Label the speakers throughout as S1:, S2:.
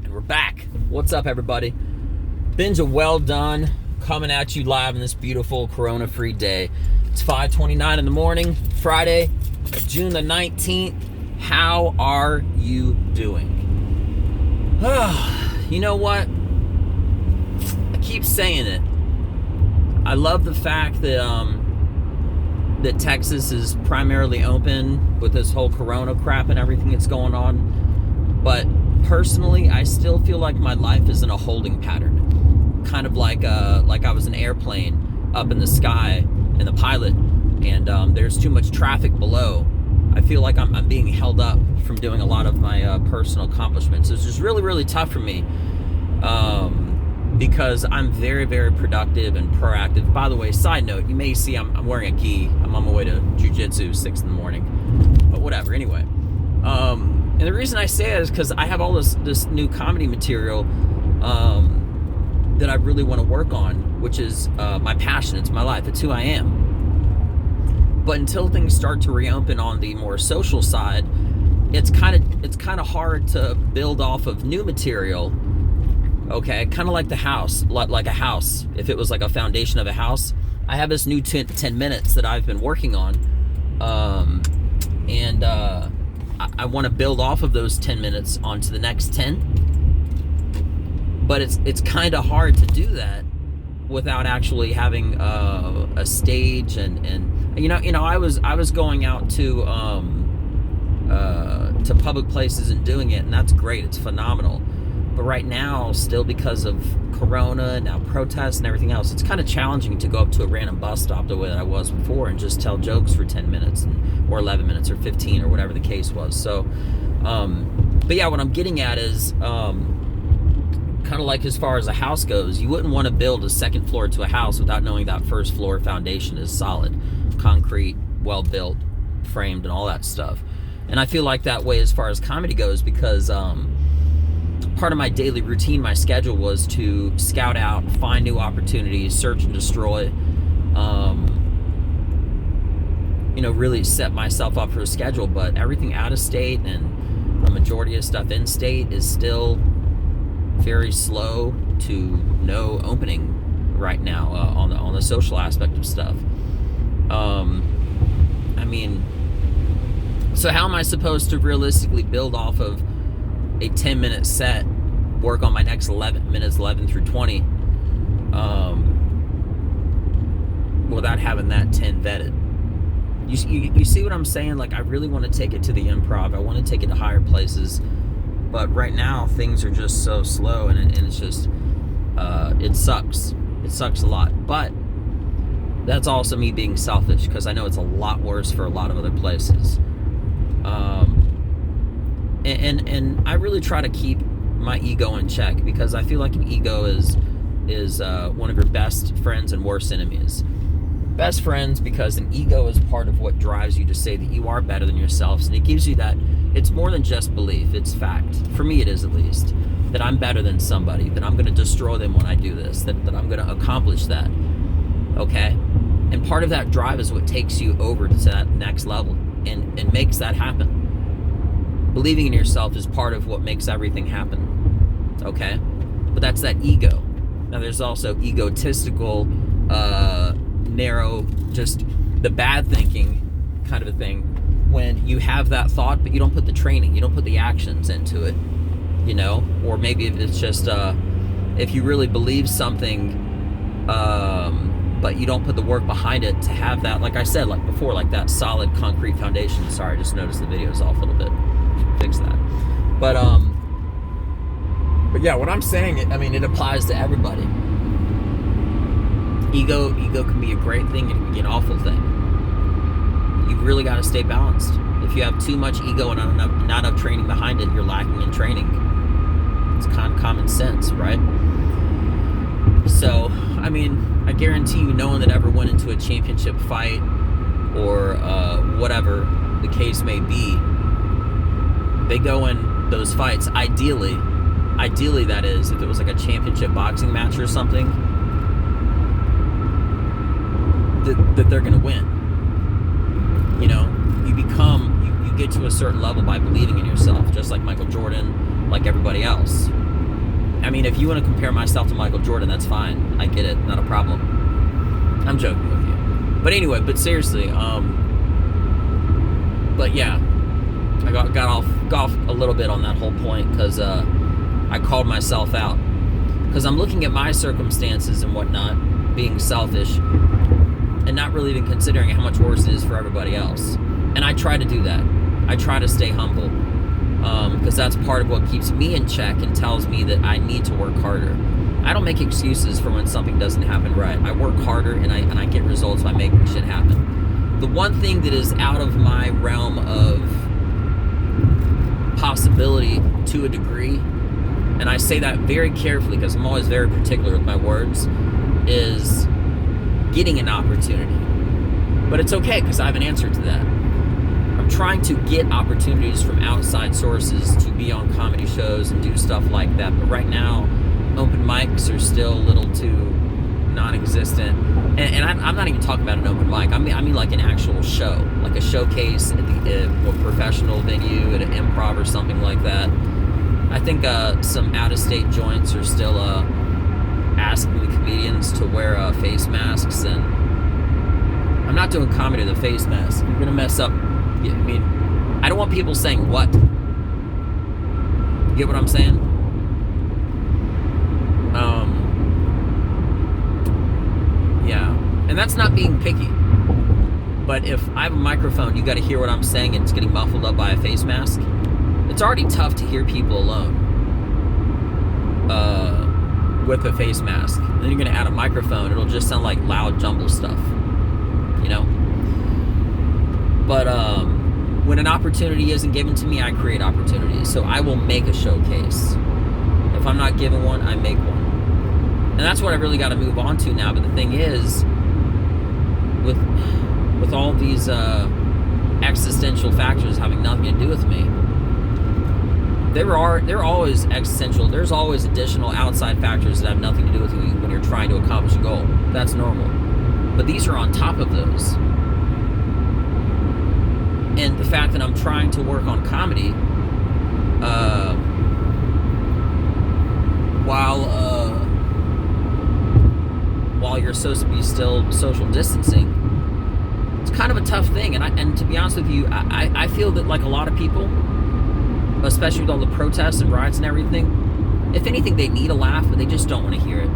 S1: And we're back. What's up, everybody? Binge of Well Done coming at you live on this beautiful Corona-free day. It's 5:29 in the morning, Friday, June the 19th. How are you doing? You know what? I keep saying it. I love the fact that that Texas is primarily open with this whole Corona crap and everything that's going on. But personally, I still feel like my life is in a holding pattern. Kind of like I was an airplane up in the sky and the pilot, and there's too much traffic below. I feel like I'm being held up from doing a lot of my personal accomplishments. It's just really, really tough for me because I'm very, very productive and proactive. By the way, side note, you may see I'm wearing a gi. I'm on my way to jiu-jitsu 6 in the morning. But whatever, anyway. And the reason I say it is because I have all this new comedy material that I really want to work on, which is my passion. It's my life. It's who I am. But until things start to reopen on the more social side, it's kind of hard to build off of new material. Okay, kind of like the house, like a house. If it was like a foundation of a house, I have this new 10 minutes that I've been working on, and I want to build off of those 10 minutes onto the next 10. But it's kind of hard to do that without actually having a stage and you know I was going out to public places and doing it, and that's great. It's phenomenal. But right now, still because of Corona and now protests and everything else, it's kind of challenging to go up to a random bus stop the way that I was before and just tell jokes for 10 minutes or 11 minutes or 15 or whatever the case was. So, but yeah, what I'm getting at is kind of like as far as a house goes, you wouldn't want to build a second floor to a house without knowing that first floor foundation is solid, concrete, well built, framed, and all that stuff. And I feel like that way as far as comedy goes because part of my daily routine, my schedule was to scout out, find new opportunities, search and destroy, really set myself up for a schedule. But everything out of state and a majority of stuff in state is still very slow to no opening right now on the social aspect of stuff. So how am I supposed to realistically build off of a 10-minute set, work on my next 11 minutes, 11 through 20, without having that 10 vetted? You see what I'm saying? Like, I really want to take it to the improv. I want to take it to higher places. But right now, things are just so slow, and it's just, it sucks. It sucks a lot. But that's also me being selfish, because I know it's a lot worse for a lot of other places. And I really try to keep my ego in check, because I feel like an ego is one of your best friends and worst enemies. Best friends, because an ego is part of what drives you to say that you are better than yourselves, and it gives you that. It's more than just belief, it's fact. For me, it is, at least, that I'm better than somebody, that I'm going to destroy them when I do this, that I'm going to accomplish that. Okay? And part of that drive is what takes you over to that next level and makes that happen. Believing in yourself is part of what makes everything happen. Okay? But that's that ego. Now, there's also egotistical, narrow, just the bad thinking kind of a thing, when you have that thought, but you don't put the training, you don't put the actions into it, or maybe if it's just, if you really believe something, but you don't put the work behind it to have that, like I said, like before, like that solid concrete foundation. Sorry, I just noticed the video's off a little bit. Fix that. But yeah, what I'm saying, it applies to everybody. Ego can be a great thing, it can be an awful thing. You've really got to stay balanced. If you have too much ego and not enough training behind it, you're lacking in training. It's kind of common sense, right? So, I guarantee you, no one that ever went into a championship fight or whatever the case may be, they go in those fights, ideally that is, if it was like a championship boxing match or something, that they're going to win. You get to a certain level by believing in yourself, just like Michael Jordan, like everybody else. I mean, if you want to compare myself to Michael Jordan, that's fine. I get it. Not a problem. I'm joking with you. But anyway, but seriously, but yeah, I got off a little bit on that whole point because I called myself out. Because I'm looking at my circumstances and whatnot, being selfish, and not really even considering how much worse it is for everybody else. And I try to do that. I try to stay humble. Because that's part of what keeps me in check and tells me that I need to work harder. I don't make excuses for when something doesn't happen right. I work harder and I get results by making shit happen. The one thing that is out of my realm of possibility to a degree, and I say that very carefully because I'm always very particular with my words, is getting an opportunity. But it's okay because I have an answer to that. I'm trying to get opportunities from outside sources to be on comedy shows and do stuff like that. But right now, open mics are still a little too non-existent. And I'm not even talking about an open mic. I mean like an actual show, like a showcase at a professional venue, at an improv or something like that. I think some out-of-state joints are still asking the comedians to wear face masks, and I'm not doing comedy with a face mask. You're gonna mess up. I mean, I don't want people saying what. You get what I'm saying? Yeah. And that's not being picky. But if I have a microphone, you got to hear what I'm saying, and it's getting muffled up by a face mask. It's already tough to hear people alone with a face mask. And then you're going to add a microphone. It'll just sound like loud jumble stuff. You know? But when an opportunity isn't given to me, I create opportunities. So I will make a showcase. If I'm not given one, I make one. And that's what I really got to move on to now. But the thing is, with all these existential factors having nothing to do with me, there are always existential. There's always additional outside factors that have nothing to do with you when you're trying to accomplish a goal. That's normal. But these are on top of those. And the fact that I'm trying to work on comedy while you're supposed to be still social distancing, it's kind of a tough thing. And to be honest with you, I feel that like a lot of people, especially with all the protests and riots and everything, if anything, they need a laugh, but they just don't want to hear it.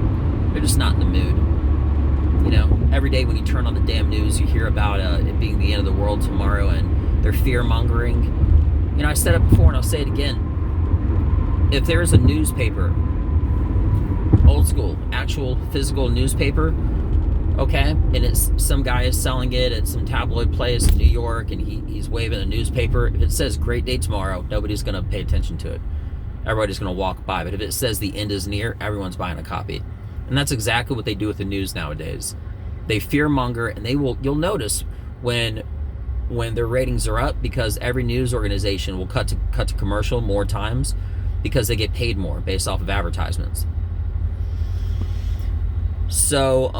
S1: They're just not in the mood. You know, every day when you turn on the damn news, you hear about it being the end of the world tomorrow, and they're fear-mongering. You know, I said it before and I'll say it again. If there's a newspaper, old school, actual physical newspaper, okay, and it's some guy is selling it at some tabloid place in New York, and he's waving a newspaper. If it says great day tomorrow, nobody's going to pay attention to it. Everybody's going to walk by. But if it says the end is near, everyone's buying a copy. And that's exactly what they do with the news nowadays. They fear-monger, and you'll notice when their ratings are up, because every news organization will cut to commercial more times because they get paid more based off of advertisements. So,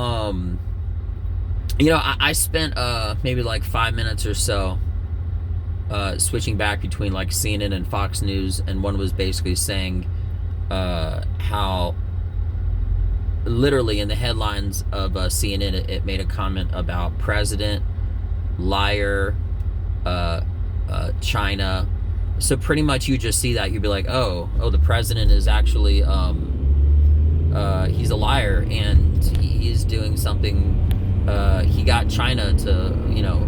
S1: you know, I spent maybe like 5 minutes or so switching back between like CNN and Fox News, and one was basically saying how literally in the headlines of CNN it made a comment about president, liar, China. So pretty much you just see that, you'd be like, oh, the president is actually he's a liar, and he's doing something. He got China to, you know,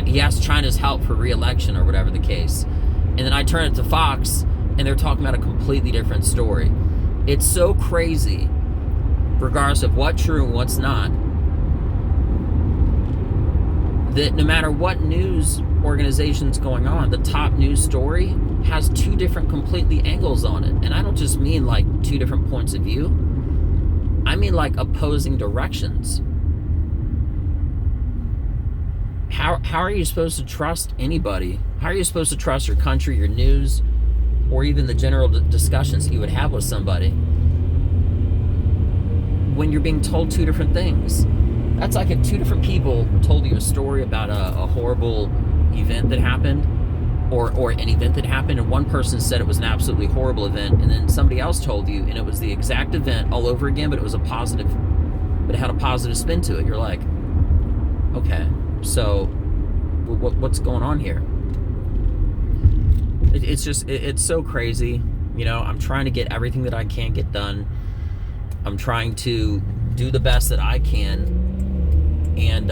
S1: he asked China's help for re-election or whatever the case. And then I turn it to Fox, and they're talking about a completely different story. It's so crazy, regardless of what's true and what's not, that no matter what news organization's going on, the top news story has two different completely angles on it. And I don't just mean like two different points of view. I mean like opposing directions. How are you supposed to trust anybody? How are you supposed to trust your country, your news, or even the general discussions that you would have with somebody when you're being told two different things? That's like if two different people told you a story about a horrible event that happened, or an event that happened, and one person said it was an absolutely horrible event, and then somebody else told you, and it was the exact event all over again, but it had a positive spin to it. You're like, okay, so what's going on here? It's so crazy. I'm trying to get everything that I can get done. I'm trying to do the best that I can, and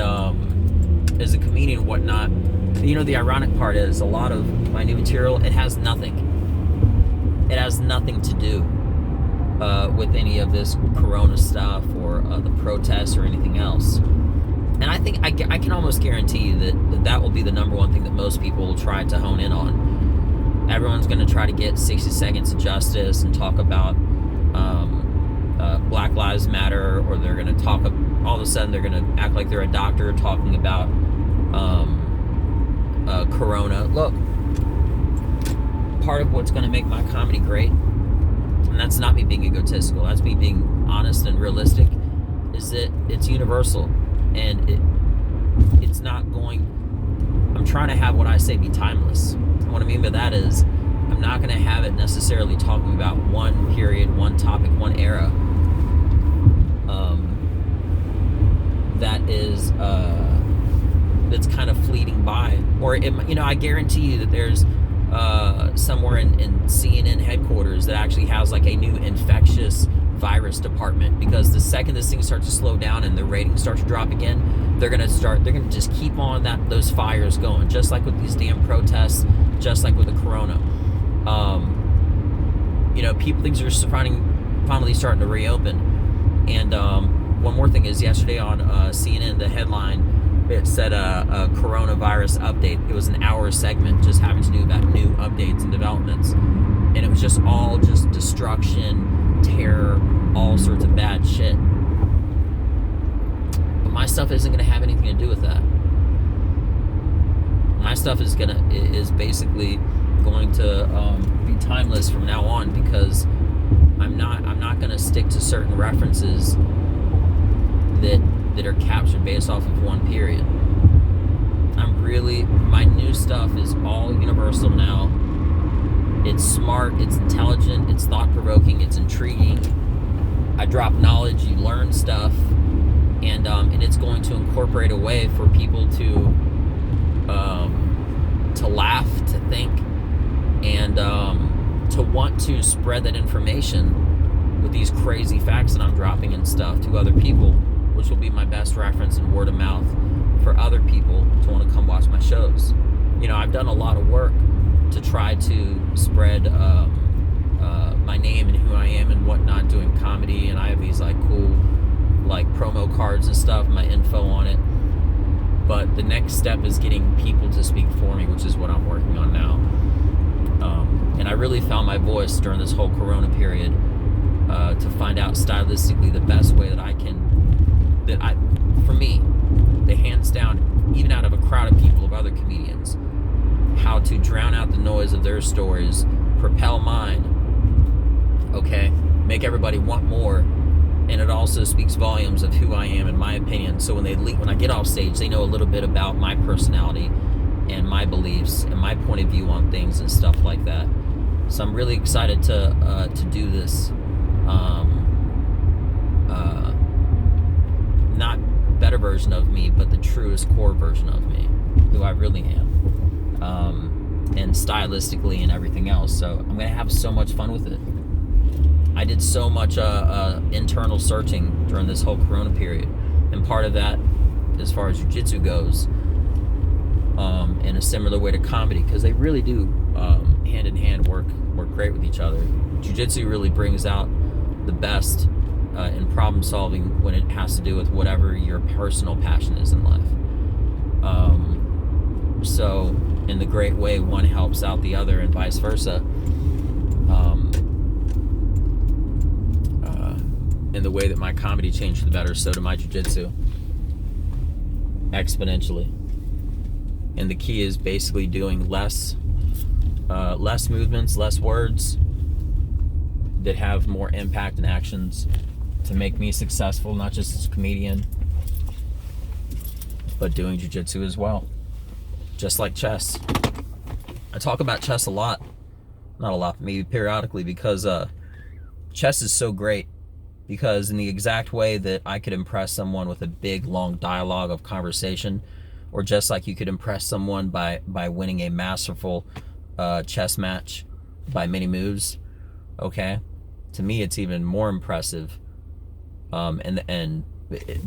S1: as a comedian and whatnot. The ironic part is a lot of my new material, it has nothing to do with any of this corona stuff or the protests or anything else. And I think I can almost guarantee you that will be the number one thing that most people will try to hone in on. Everyone's going to try to get 60 seconds of justice and talk about Black Lives Matter, or they're going to talk, all of a sudden they're going to act like they're a doctor talking about corona. Look, part of what's going to make my comedy great, and that's not me being egotistical, that's me being honest and realistic, is that it's universal, and it's not going, I'm trying to have what I say be timeless. And what I mean by that is I'm not going to have it necessarily talking about one period, one topic, one era that is that's kind of fleeting by, or I guarantee you that there's somewhere in CNN headquarters that actually has like a new infectious virus department, because the second this thing starts to slow down and the ratings start to drop again, they're gonna just keep on those fires going, just like with these damn protests, just like with the corona. Things are finally starting to reopen. And one more thing is, yesterday on CNN, the headline, it said a coronavirus update. It was an hour segment just having to do about new updates and developments, and it was just all just destruction, terror, all sorts of bad shit. But my stuff isn't going to have anything to do with that. My stuff is basically going to be timeless from now on, because I'm not going to stick to certain references that are captured based off of one period. My new stuff is all universal now. It's smart, it's intelligent, it's thought-provoking, it's intriguing. I drop knowledge, you learn stuff, and it's going to incorporate a way for people to laugh, to think, and to want to spread that information with these crazy facts that I'm dropping and stuff to other people, which will be my best reference and word of mouth for other people to want to come watch my shows. I've done a lot of work to try to spread my name and who I am and whatnot doing comedy, and I have these cool promo cards and stuff, my info on it. But the next step is getting people to speak for me, which is what I'm working on now. And I really found my voice during this whole corona period, to find out stylistically the best way for me, the hands down, even out of a crowd of people, of other comedians, how to drown out the noise of their stories, propel mine, okay, make everybody want more, and it also speaks volumes of who I am, in my opinion. So when I get off stage, they know a little bit about my personality and my beliefs and my point of view on things and stuff like that. So I'm really excited to do this. Not better version of me, but the truest core version of me, who I really am, and stylistically and everything else. So I'm gonna have so much fun with it. I did so much internal searching during this whole corona period, and part of that, as far as jiu-jitsu goes, in a similar way to comedy, because they really do hand in hand work great with each other. Jiu-jitsu really brings out the best in problem solving when it has to do with whatever your personal passion is in life. So in the great way, one helps out the other and vice versa. In the way that my comedy changed for the better, so did my jiu-jitsu, exponentially. And the key is basically doing less movements, less words, that have more impact and actions to make me successful, not just as a comedian, but doing jiu-jitsu as well, just like chess. I talk about chess a lot, not a lot, maybe periodically, because chess is so great. Because in the exact way that I could impress someone with a big long dialogue of conversation, or just like you could impress someone by winning a masterful chess match by many moves, okay, to me it's even more impressive, and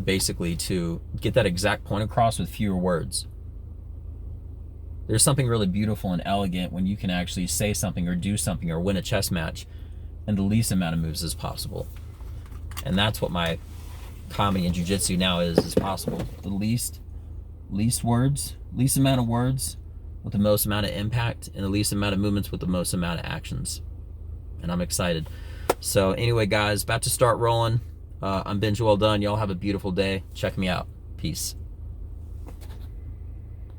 S1: basically to get that exact point across with fewer words. There's something really beautiful and elegant when you can actually say something or do something or win a chess match in the least amount of moves as possible. And that's what my comedy and jiu-jitsu now is possible. The least words, least amount of words with the most amount of impact, and the least amount of movements with the most amount of actions. And I'm excited. So anyway, guys, about to start rolling. I'm Benj Well Done. Y'all have a beautiful day. Check me out. Peace.